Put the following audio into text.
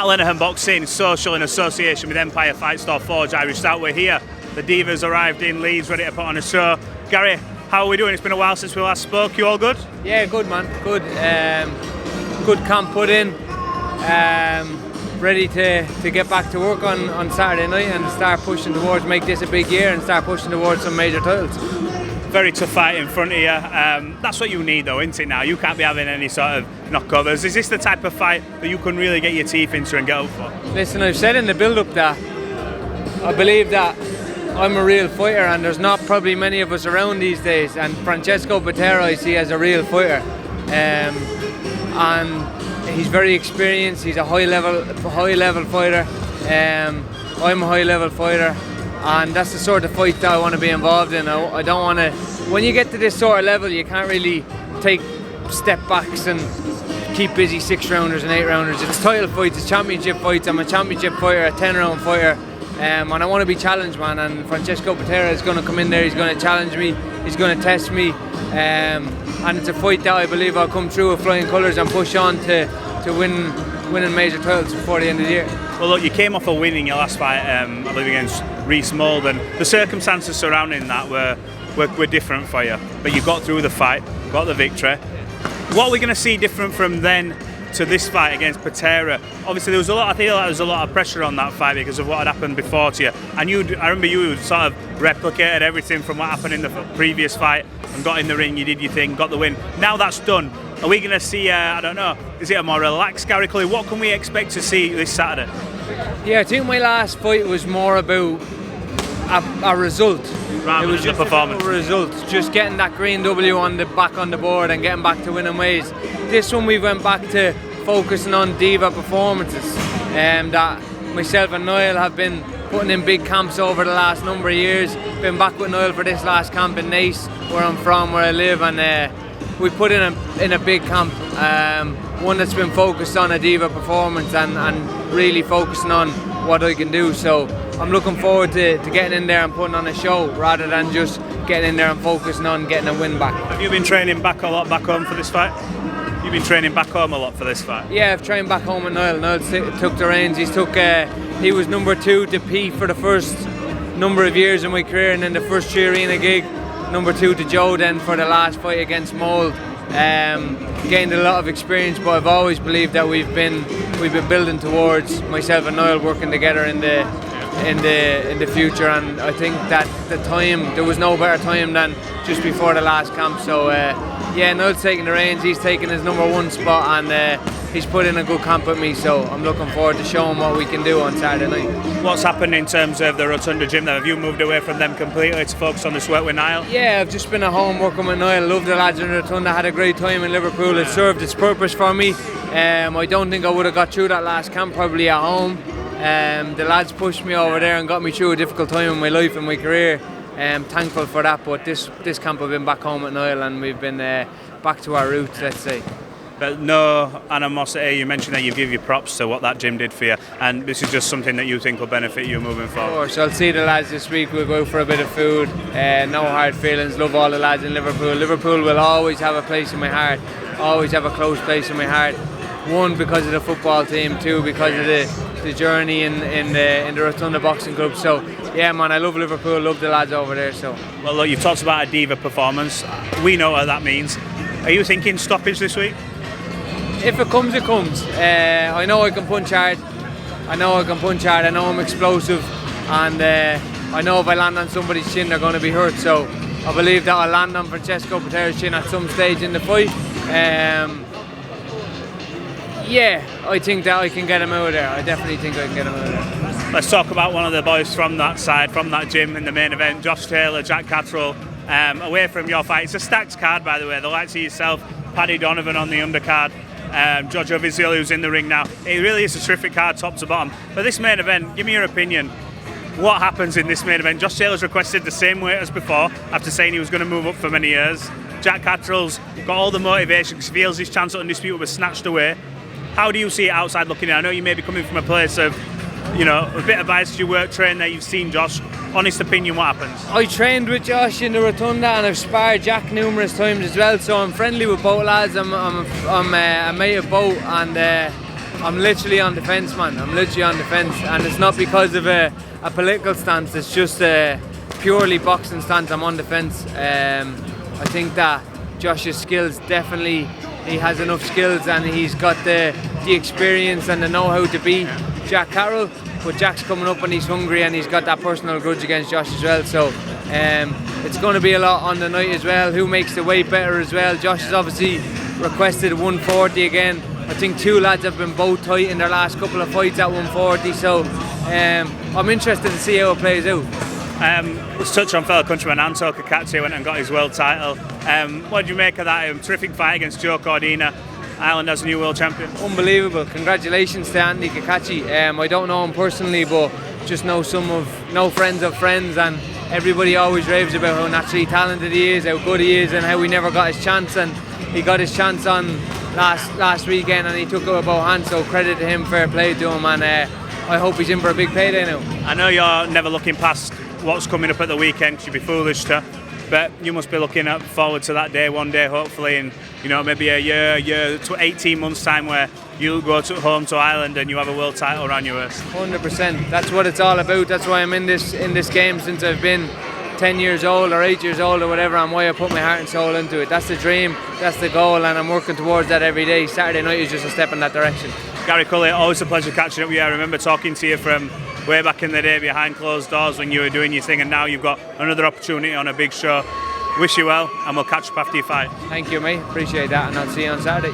Matt Lenihan Boxing, social in association with Empire Fight Store Forged Irish Stout. We're here. The Divas arrived in Leeds, ready to put on a show. Gary, how are we doing? It's been a while since we last spoke. You all good? Yeah, good man. Good. Good camp put in. Ready to get back to work on Saturday night and start pushing towards, make this a big year and start pushing towards some major titles. Very tough fight in front of you. That's what you need though, isn't it now? You can't be having any sort of knockovers. Is this the type of fight that you can really get your teeth into and get up for? Listen, I've said in the build-up that I believe that I'm a real fighter and there's not probably many of us around these days, and Francesco Patera I see as a real fighter. And he's very experienced, he's a high level fighter. I'm a high level fighter. And that's the sort of fight that I want to be involved in. I don't want to. When you get to this sort of level, you can't really take step backs and keep busy 6-rounders and 8-rounders. It's title fights, it's championship fights. I'm a championship fighter, a 10-round fighter, and I want to be challenged, man. And Francesco Patera is going to come in there. He's going to challenge me. He's going to test me, and it's a fight that I believe I'll come through with flying colours and push on to winning major titles before the end of the year. Well, look, you came off a win in your last fight, I believe against Reece Mould, and the circumstances surrounding that were different for you. But you got through the fight, got the victory. What are we going to see different from then to this fight against Patera? Obviously, I feel like there was a lot of pressure on that fight because of what had happened before to you. And I remember you sort of replicated everything from what happened in the previous fight and got in the ring, you did your thing, got the win. Now that's done. Are we going to see, I don't know, is it a more relaxed Gary Cully? What can we expect to see this Saturday? Yeah, I think my last fight was more about a result. Rather it was than just the performance. A result, just getting that green W back on the board and getting back to winning ways. This one we went back to focusing on diva performances, that myself and Niall have been putting in big camps over the last number of years. Been back with Niall for this last camp in Nice, where I'm from, where I live, and we put in a big camp, one that's been focused on a diva performance and really focusing on what I can do. So I'm looking forward to getting in there and putting on a show rather than just getting in there and focusing on getting a win back. Have you been training back a lot back home for this fight? You've been training back home a lot for this fight? Yeah, I've trained back home with Niall. Niall took the reins. He was number 2 to Pete for the first number of years in my career, and then the first 3 arena gig. Number 2 to Joe then for the last fight against Mould. Gained a lot of experience, but I've always believed that we've been building towards, myself and Niall working together in the future, and I think that there was no better time than just before the last camp. So Niall's taking the reins, he's taking his number 1 spot, and he's put in a good camp with me, so I'm looking forward to showing what we can do on Saturday night. What's happened in terms of the Rotunda gym then? Have you moved away from them completely to focus on the sweat with Niall? Yeah, I've just been at home working with Niall. Love the lads in Rotunda, had a great time in Liverpool. It served its purpose for me. I don't think I would have got through that last camp probably at home. The lads pushed me over there and got me through a difficult time in my life and my career. Thankful for that, but this camp I've been back home at Niall and we've been back to our roots, let's say. But no animosity. You mentioned that you give your props to what that gym did for you, and this is just something that you think will benefit you moving forward. Of course, I'll see the lads this week. We'll go out for a bit of food. No hard feelings. Love all the lads in Liverpool. Liverpool will always have a place in my heart. Always have a close place in my heart. 1, because of the football team. 2, because of the journey in the Rotunda Boxing Club. So yeah, man, I love Liverpool. Love the lads over there. So well, look, you've talked about a diva performance. We know what that means. Are you thinking stoppage this week? If it comes, it comes. I know I can punch hard. I know I'm explosive, and I know if I land on somebody's chin, they're going to be hurt. So I believe that I'll land on Francesco Patera's chin at some stage in the fight. I think that I can get him out of there. I definitely think I can get him out of there. Let's talk about one of the boys from that side, from that gym in the main event, Josh Taylor Jack Catterall. Away from your fight, it's a stacked card, by the way. The likes of yourself, Paddy Donovan on the undercard. Giorgio Vizzioli, who's in the ring now. It really is a terrific card, top to bottom. But this main event, give me your opinion. What happens in this main event? Josh Taylor's requested the same weight as before, after saying he was going to move up for many years. Jack Catterall's got all the motivation because he feels his chance at undisputed was snatched away. How do you see it outside looking in? I know you may be coming from a place of, a bit of bias because you work trained there, you've seen Josh. Honest opinion, what happens? I trained with Josh in the Rotunda and I've sparred Jack numerous times as well, so I'm friendly with both lads. I'm a mate of both, and I'm literally on the fence, man. I'm literally on the fence, and it's not because of a political stance. It's just a purely boxing stance. I'm on the fence. I think that Josh's skills, definitely, he has enough skills, and he's got the experience and the know-how to beat Jack Catterall. But Jack's coming up and he's hungry, and he's got that personal grudge against Josh as well. So it's going to be a lot on the night as well. Who makes the weight better as well? Josh has obviously requested 140 again. I think 2 lads have been both tight in their last couple of fights at 140. So I'm interested to see how it plays out. Let's touch on fellow countryman Anto Cacace went and got his world title. What did you make of that terrific fight against Joe Cordina? Ireland as a new world champion. Unbelievable. Congratulations to Anto Cacace. I don't know him personally, but just know friends of friends, and everybody always raves about how naturally talented he is, how good he is, and how he never got his chance. And he got his chance on last weekend, and he took it with both hands. So credit to him, fair play to him, and I hope he's in for a big payday now. I know you're never looking past what's coming up at the weekend, 'cause you'd be foolish to, but you must be looking forward to that day one day, hopefully, in maybe a year to 18 months time, where you'll go home to Ireland and you have a world title around your waist. 100%. That's what it's all about. That's why I'm in this game since I've been 10 years old or 8 years old or whatever, and why I put my heart and soul into it. That's the dream, that's the goal, and I'm working towards that every day. Saturday night is just a step in that direction. Gary Cully, always a pleasure catching up with you. I remember talking to you from way back in the day behind closed doors when you were doing your thing, and now you've got another opportunity on a big show. Wish you well, and we'll catch up after your fight. Thank you, mate. Appreciate that, and I'll see you on Saturday.